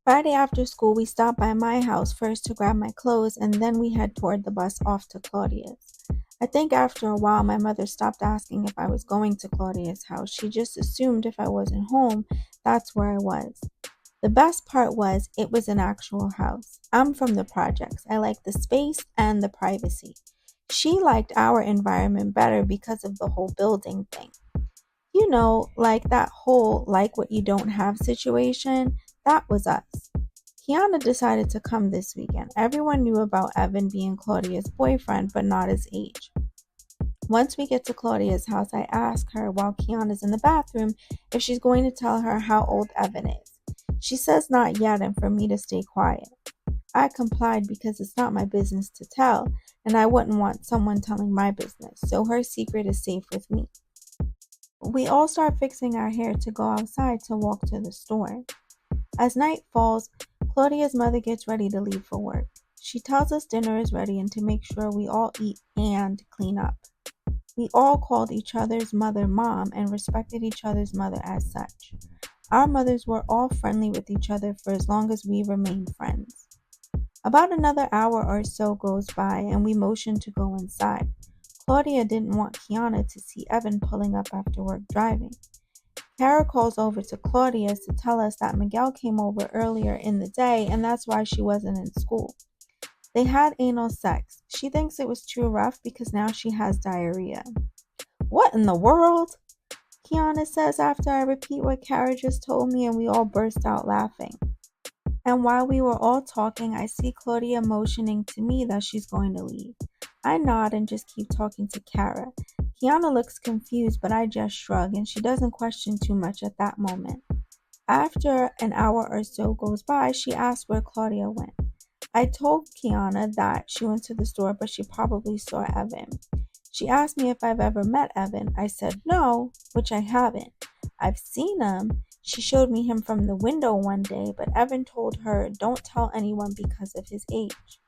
Friday after school, we stopped by my house first to grab my clothes, and then we head toward the bus off to Claudia's. I think after a while, my mother stopped asking if I was going to Claudia's house. She just assumed if I wasn't home, that's where I was. The best part was it was an actual house. I'm from the projects. I like the space and the privacy. She liked our environment better because of the whole building thing. Like that whole like what you don't have situation, that was us. Kiana decided to come this weekend. Everyone knew about Evan being Claudia's boyfriend, but not his age. Once we get to Claudia's house, I ask her while Kiana's in the bathroom if she's going to tell her how old Evan is. She says not yet and for me to stay quiet. I complied because it's not my business to tell, and I wouldn't want someone telling my business, so her secret is safe with me. We all start fixing our hair to go outside to walk to the store. As night falls, Claudia's mother gets ready to leave for work. She tells us dinner is ready and to make sure we all eat and clean up. We all called each other's mother mom and respected each other's mother as such. Our mothers were all friendly with each other for as long as we remained friends. About another hour or so goes by and we motion to go inside. Claudia didn't want Kiana to see Evan pulling up after work driving. Kara calls over to Claudia to tell us that Miguel came over earlier in the day and that's why she wasn't in school. They had anal sex. She thinks it was too rough because now she has diarrhea. What in the world? Kiana says after I repeat what Kara just told me and we all burst out laughing. And while we were all talking, I see Claudia motioning to me that she's going to leave. I nod and just keep talking to Kara. Kiana looks confused, but I just shrug, and she doesn't question too much at that moment. After an hour or so goes by, she asks where Claudia went. I told Kiana that she went to the store, but she probably saw Evan. She asked me if I've ever met Evan. I said no, which I haven't. I've seen him. She showed me him from the window one day, but Evan told her don't tell anyone because of his age.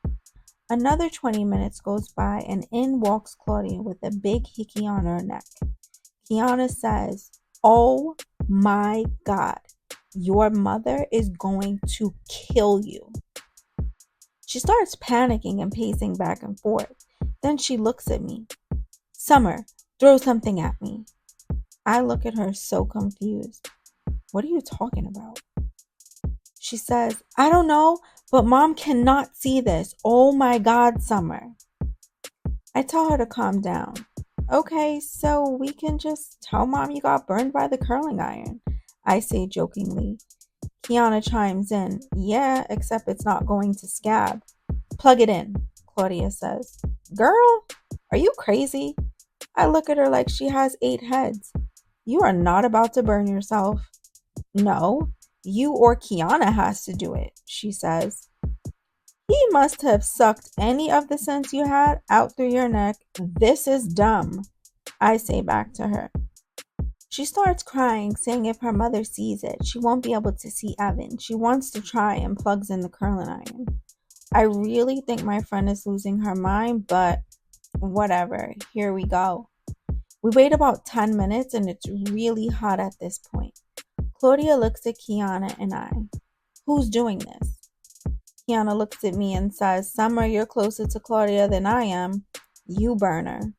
Another 20 minutes goes by and in walks Claudia with a big hickey on her neck. Kiana says, "Oh my God, your mother is going to kill you." She starts panicking and pacing back and forth. Then she looks at me. "Summer, throw something at me." I look at her so confused. "What are you talking about?" She says, "I don't know, but Mom cannot see this. Oh my God, Summer." I tell her to calm down. "Okay, so we can just tell Mom you got burned by the curling iron," I say jokingly. Kiana chimes in, "Yeah, except it's not going to scab." "Plug it in," Claudia says. "Girl, are you crazy?" I look at her like she has 8 heads. "You are not about to burn yourself." "No, you or Kiana has to do it," she says. "He must have sucked any of the sense you had out through your neck. This is dumb," I say back to her. She starts crying, saying if her mother sees it, she won't be able to see Evan. She wants to try and plugs in the curling iron. I really think my friend is losing her mind, but whatever. Here we go. We wait about 10 minutes and it's really hot at this point. Claudia looks at Kiana and I. "Who's doing this?" Kiana looks at me and says, "Summer, you're closer to Claudia than I am. You burn her."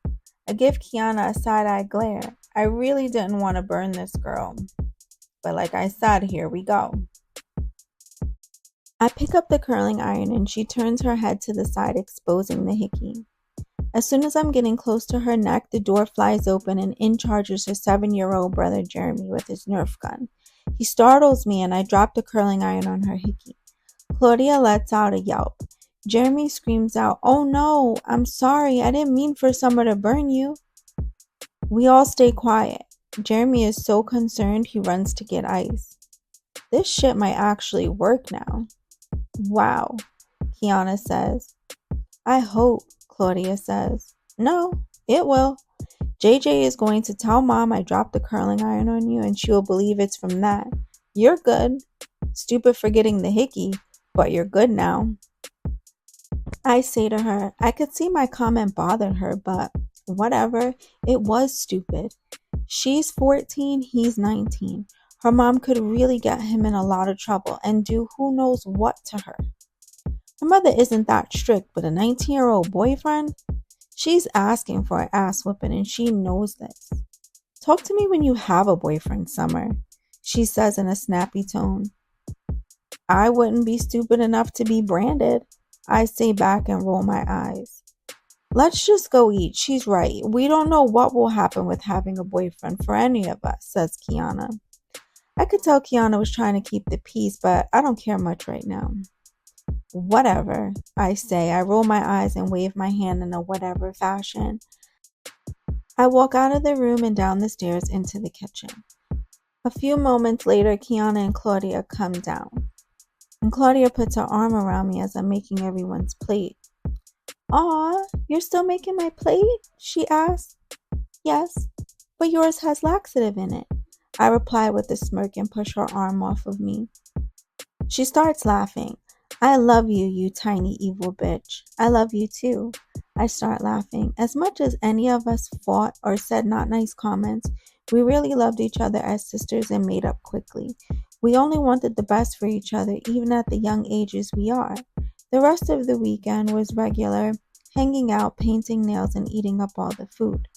I give Kiana a side-eye glare. I really didn't want to burn this girl. But like I said, here we go. I pick up the curling iron and she turns her head to the side, exposing the hickey. As soon as I'm getting close to her neck, the door flies open and in charges her 7-year-old brother Jeremy with his Nerf gun. He startles me and I drop the curling iron on her hickey. Claudia lets out a yelp. Jeremy screams out, "Oh no, I'm sorry, I didn't mean for Summer to burn you." We all stay quiet. Jeremy is so concerned he runs to get ice. This shit might actually work now. "Wow," Kiana says. "I hope," Claudia says. "No, it will. JJ is going to tell Mom I dropped the curling iron on you and she will believe it's from that. You're good. Stupid for getting the hickey, but you're good now." I say to her, I could see my comment bothered her, but whatever, it was stupid. She's 14, he's 19. Her mom could really get him in a lot of trouble and do who knows what to her. Her mother isn't that strict, but a 19-year-old boyfriend? She's asking for an ass whooping and she knows this. Talk to me when you have a boyfriend, Summer, she says in a snappy tone. I wouldn't be stupid enough to be branded. I say back and roll my eyes. Let's just go eat. She's right. We don't know what will happen with having a boyfriend for any of us, says Kiana. I could tell Kiana was trying to keep the peace, but I don't care much right now. Whatever, I say. I roll my eyes and wave my hand in a whatever fashion. I walk out of the room and down the stairs into the kitchen. A few moments later, Kiana and Claudia come down, and Claudia puts her arm around me as I'm making everyone's plate. Aw, you're still making my plate? She asks. Yes, but yours has laxative in it, I reply with a smirk and push her arm off of me. She starts laughing. I love you, you tiny evil bitch. I love you too. I start laughing. As much as any of us fought or said not nice comments, we really loved each other as sisters and made up quickly. We only wanted the best for each other, even at the young ages we are. The rest of the weekend was regular, hanging out, painting nails, and eating up all the food.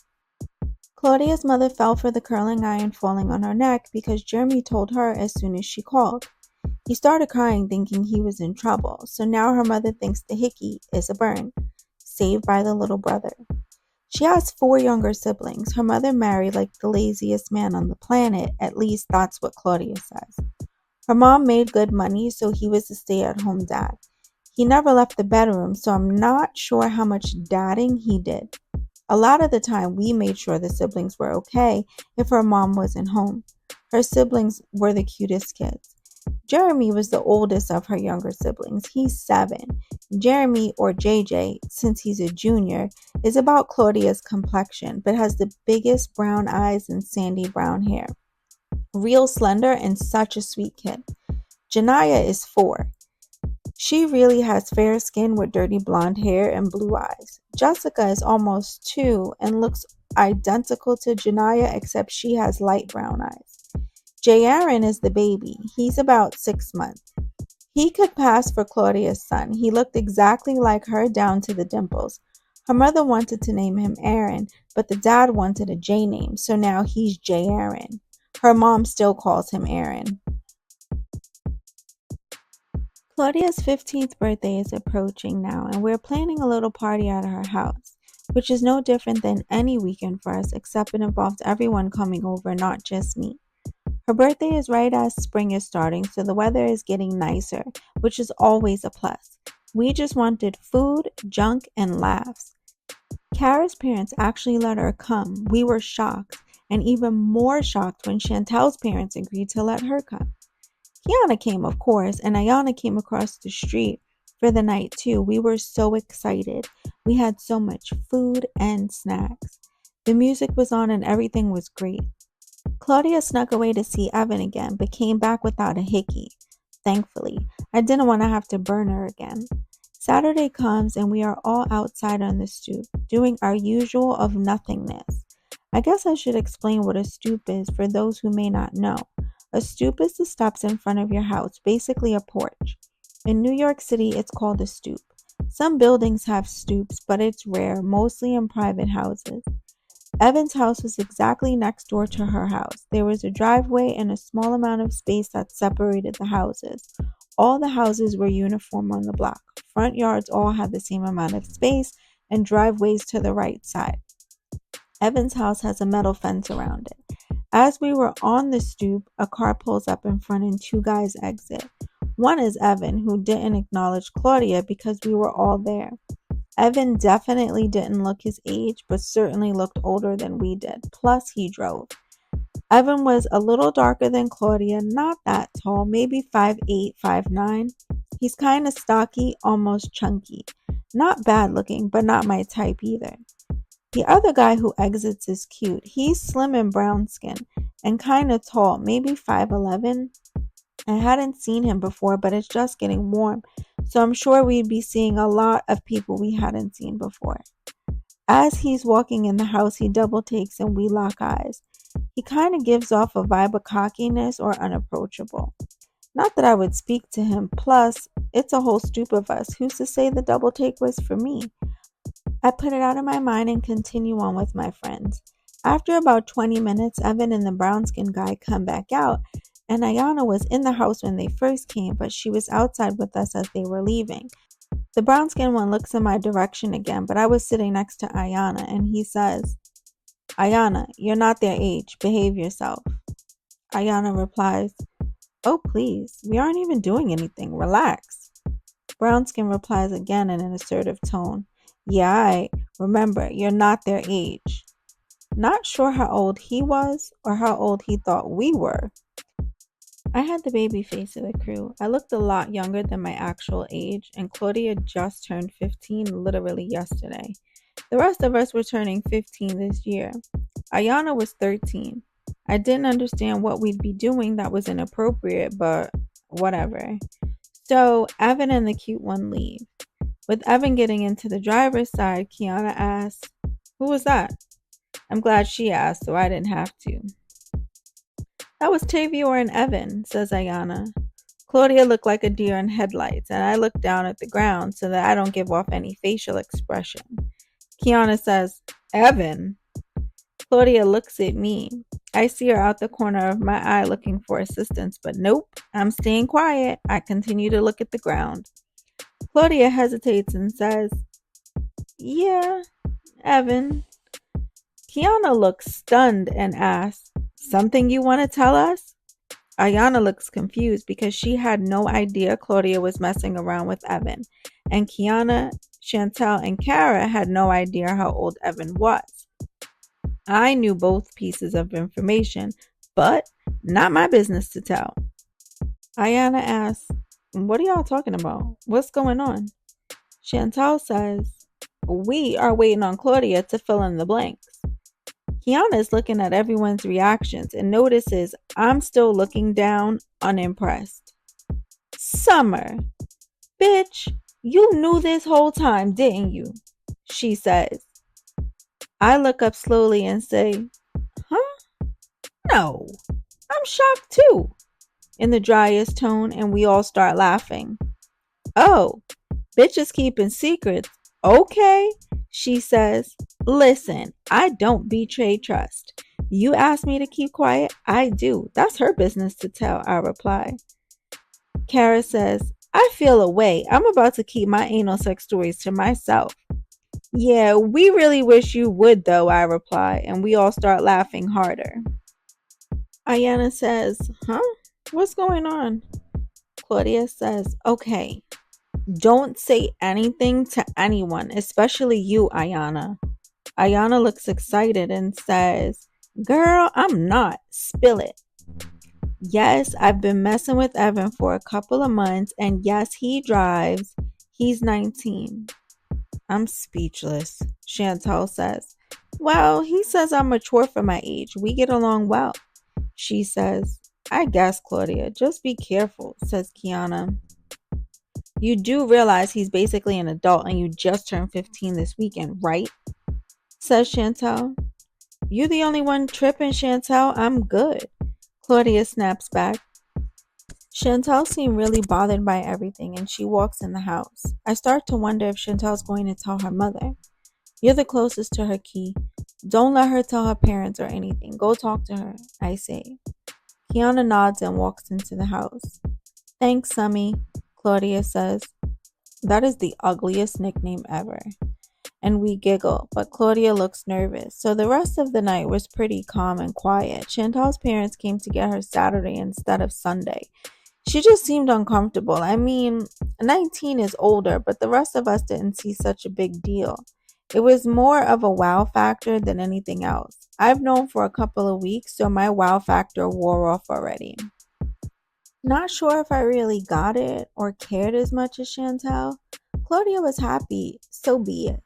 Claudia's mother fell for the curling iron falling on her neck because Jeremy told her as soon as she called. He started crying thinking he was in trouble, so now her mother thinks the hickey is a burn, saved by the little brother. She has 4 younger siblings. Her mother married like the laziest man on the planet, at least that's what Claudia says. Her mom made good money, so he was a stay-at-home dad. He never left the bedroom, so I'm not sure how much dadding he did. A lot of the time, we made sure the siblings were okay if her mom wasn't home. Her siblings were the cutest kids. Jeremy was the oldest of her younger siblings. He's 7. Jeremy, or JJ, since he's a junior, is about Claudia's complexion, but has the biggest brown eyes and sandy brown hair. Real slender and such a sweet kid. Janaya is 4. She really has fair skin with dirty blonde hair and blue eyes. Jessica is almost 2 and looks identical to Janaya except she has light brown eyes. Jay Aaron is the baby. He's about 6 months. He could pass for Claudia's son. He looked exactly like her down to the dimples. Her mother wanted to name him Aaron, but the dad wanted a J name, so now he's Jay Aaron. Her mom still calls him Aaron. Claudia's 15th birthday is approaching now, and we're planning a little party at her house, which is no different than any weekend for us, except it involves everyone coming over, not just me. Her birthday is right as spring is starting, so the weather is getting nicer, which is always a plus. We just wanted food, junk, and laughs. Kara's parents actually let her come. We were shocked, and even more shocked when Chantel's parents agreed to let her come. Kiana came, of course, and Ayana came across the street for the night too. We were so excited. We had so much food and snacks. The music was on and everything was great. Claudia snuck away to see Evan again, but came back without a hickey. Thankfully, I didn't want to have to burn her again. Saturday comes and we are all outside on the stoop, doing our usual of nothingness. I guess I should explain what a stoop is for those who may not know. A stoop is the steps in front of your house, basically a porch. In New York City, it's called a stoop. Some buildings have stoops, but it's rare, mostly in private houses. Evan's house was exactly next door to her house. There was a driveway and a small amount of space that separated the houses. All the houses were uniform on the block. Front yards all had the same amount of space and driveways to the right side. Evan's house has a metal fence around it. As we were on the stoop, a car pulls up in front and 2 guys exit. One is Evan, who didn't acknowledge Claudia because we were all there. Evan definitely didn't look his age, but certainly looked older than we did. Plus, he drove. Evan was a little darker than Claudia, not that tall, maybe 5'8", 5'9". He's kind of stocky, almost chunky. Not bad looking, but not my type either. The other guy who exits is cute. He's slim and brown skin and kind of tall, maybe 5'11". I hadn't seen him before, but it's just getting warm, so I'm sure we'd be seeing a lot of people we hadn't seen before. As he's walking in the house, he double takes and we lock eyes. He kind of gives off a vibe of cockiness or unapproachable. Not that I would speak to him, plus, it's a whole stoop of us. Who's to say the double take was for me? I put it out of my mind and continue on with my friends. After about 20 minutes, Evan and the brown skin guy come back out, and Ayana was in the house when they first came, but she was outside with us as they were leaving. The brown skinned one looks in my direction again, but I was sitting next to Ayana, and he says, Ayana, you're not their age. Behave yourself. Ayana replies, oh, please. We aren't even doing anything. Relax. Brownskin replies again in an assertive tone, yeah, remember, you're not their age. Not sure how old he was or how old he thought we were. I had the baby face of the crew. I looked a lot younger than my actual age, and Claudia just turned 15 literally yesterday. The rest of us were turning 15 this year. Ayana was 13. I didn't understand what we'd be doing that was inappropriate, but whatever. So Evan and the cute one leave. With Evan getting into the driver's side, Kiana asks, who was that? I'm glad she asked, so I didn't have to. That was Tavior and Evan, says Ayana. Claudia looked like a deer in headlights, and I look down at the ground so that I don't give off any facial expression. Kiana says, Evan? Claudia looks at me. I see her out the corner of my eye looking for assistance, but nope, I'm staying quiet. I continue to look at the ground. Claudia hesitates and says, yeah, Evan. Kiana looks stunned and asks, something you want to tell us? Ayana looks confused because she had no idea Claudia was messing around with Evan, and Kiana, Chantel, and Kara had no idea how old Evan was. I knew both pieces of information, but not my business to tell. Ayana asks, what are y'all talking about? What's going on? Chantal says, we are waiting on Claudia to fill in the blanks. Kiana is looking at everyone's reactions and notices I'm still looking down, unimpressed. Summer, bitch, you knew this whole time, didn't you? She says. I look up slowly and say, huh? No, I'm shocked too, in the driest tone, and we all start laughing. Oh, bitches keeping secrets. Okay, she says. Listen, I don't betray trust. You ask me to keep quiet, I do. That's her business to tell, I reply. Kara says, I feel a way. I'm about to keep my anal sex stories to myself. Yeah, we really wish you would though, I reply, and we all start laughing harder. Ayana says, huh? What's going on? Claudia says, okay, don't say anything to anyone, especially you, Ayana. Ayana looks excited and says, girl, I'm not. Spill it. Yes, I've been messing with Evan for a couple of months, and yes, he drives. He's 19. I'm speechless, Chantal says. Well, he says I'm mature for my age. We get along well. She says, I guess, Claudia. Just be careful, says Kiana. You do realize he's basically an adult and you just turned 15 this weekend, right? Says Chantal. You the only one tripping, Chantal. I'm good. Claudia snaps back. Chantal seemed really bothered by everything and she walks in the house. I start to wonder if Chantal's going to tell her mother. You're the closest to her, Key. Don't let her tell her parents or anything. Go talk to her, I say. Kiana nods and walks into the house. Thanks, Summy, Claudia says. That is the ugliest nickname ever. And we giggle, but Claudia looks nervous. So the rest of the night was pretty calm and quiet. Chantal's parents came to get her Saturday instead of Sunday. She just seemed uncomfortable. I mean, 19 is older, but the rest of us didn't see such a big deal. It was more of a wow factor than anything else. I've known for a couple of weeks, so my wow factor wore off already. Not sure if I really got it or cared as much as Chantal. Claudia was happy, so be it.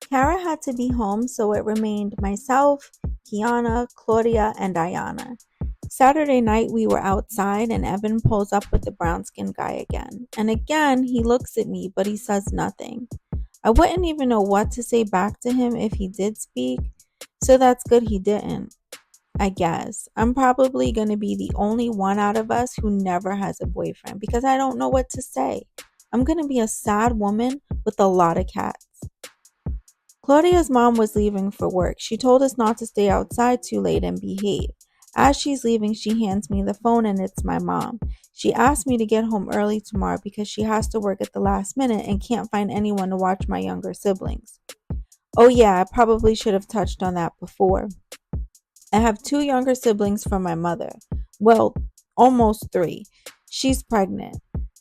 Kara had to be home, so it remained myself, Kiana, Claudia, and Ayana. Saturday night we were outside and Evan pulls up with the brown-skinned guy again. And again, he looks at me, but he says nothing. I wouldn't even know what to say back to him if he did speak, so that's good he didn't. I guess. I'm probably going to be the only one out of us who never has a boyfriend because I don't know what to say. I'm going to be a sad woman with a lot of cats. Claudia's mom was leaving for work. She told us not to stay outside too late and behave. As she's leaving, she hands me the phone and it's my mom. She asked me to get home early tomorrow because she has to work at the last minute and can't find anyone to watch my younger siblings. Oh, yeah, I probably should have touched on that before. I have two younger siblings from my mother. Well, almost three. She's pregnant.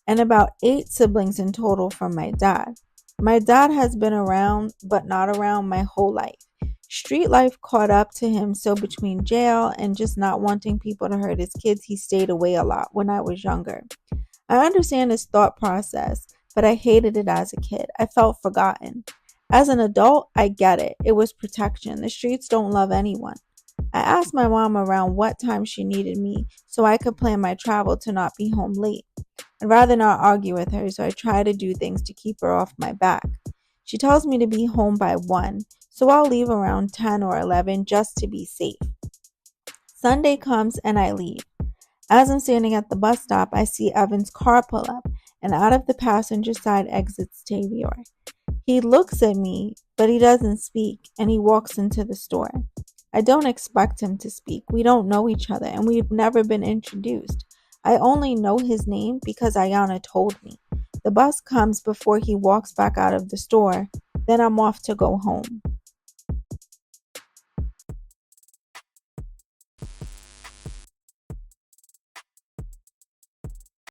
And about eight siblings in total from my dad. My dad has been around, but not around my whole life. Street life caught up to him, so between jail and just not wanting people to hurt his kids, he stayed away a lot when I was younger. I understand his thought process, but I hated it as a kid. I felt forgotten. As an adult, I get it. It was protection. The streets don't love anyone. I asked my mom around what time she needed me so I could plan my travel to not be home late. I'd rather not argue with her, so I try to do things to keep her off my back. She tells me to be home by 1, so I'll leave around 10 or 11 just to be safe. Sunday comes and I leave. As I'm standing at the bus stop, I see Evan's car pull up, and out of the passenger side exits Tavior. He looks at me, but he doesn't speak, and he walks into the store. I don't expect him to speak. We don't know each other, and we've never been introduced. I only know his name because Ayana told me. The bus comes before he walks back out of the store. Then I'm off to go home.